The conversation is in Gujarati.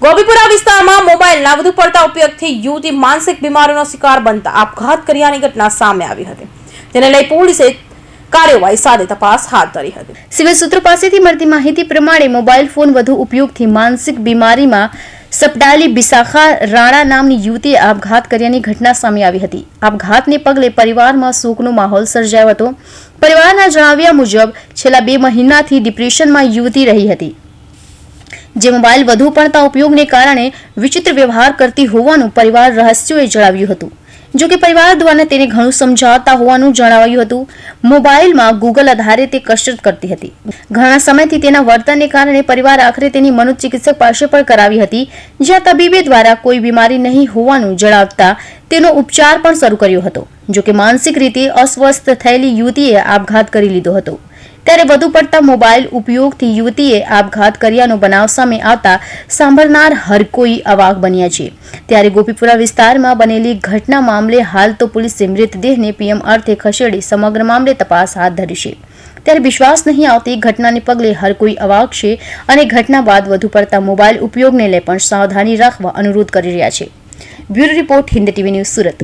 ગોપીપુરા વિસ્તારમાં મોબાઈલના વધુ પડતા ઉપયોગથી યુવતી માનસિક બીમારીનો શિકાર બનતા આપઘાત કર્યાની ઘટના સામે આવી હતી, જેને લઈ પોલીસે કાર્યવાહી સાથે તપાસ હાથ ધરી હતી। સિવિલ સૂત્રો પાસેથી મળતી માહિતી પ્રમાણે મોબાઈલ ફોન વધુ ઉપયોગથી માનસિક બીમારીમાં સપડાયેલી બિસાખા રાણા નામની યુવતીએ આપઘાત કર્યાની ઘટના સામે આવી હતી। આપઘાતને પગલે પરિવારમાં શોકનો માહોલ સર્જાયો હતો। પરિવારના જણાવ્યા મુજબ છેલ્લા 2 મહિનાથી ડિપ્રેશનમાં યુવતી રહી હતી, જે મોબાઈલ વધુ પડતા ઉપયોગને કારણે વિચિત્ર વ્યવહાર કરતી હોવાનું પરિવાર રહસ્યોએ જણાવ્યું હતું। જો કે પરિવાર દ્વારા તેને ઘણું સમજાવતા હોવાનું જણાવાયું હતું। મોબાઈલમાં ગૂગલ આધારે તે કસરત કરતી હતી। ઘણા સમયથી તેના વર્તનને કારણે પરિવાર આખરે તેની મનોચિકિત્સક પાસે પણ કરાવી હતી, જ્યાં તબીબે દ્વારા કોઈ બીમારી નહીં હોવાનું જણાવતા તેનો ઉપચાર પણ શરૂ કર્યો હતો। જો કે માનસિક રીતે અસ્વસ્થ થયેલી યુવતીએ આપઘાત કરી લીધો હતો। ત્યારે વધુ પડતા મોબાઈલ ઉપયોગથી યુવતીએ આપઘાત કર્યાનો બનાવ સામે આવતા સાંભળનાર હર કોઈ અવાક બન્યા છે। ત્યારે ગોપીપુરા વિસ્તારમાં બનેલી ઘટના મામલે હાલ તો પોલીસે મૃતદેહને પીએમ અર્થે ખસેડી સમગ્ર મામલે તપાસ હાથ ધરી છે। ત્યારે વિશ્વાસ નહીં આવતી ઘટનાને પગલે હર કોઈ અવાક છે અને ઘટના બાદ વધુ પડતા મોબાઈલ ઉપયોગને લઈ પણ સાવધાની રાખવા અનુરોધ કરી રહ્યા છે। Bureau report, Hind TV news, Surat.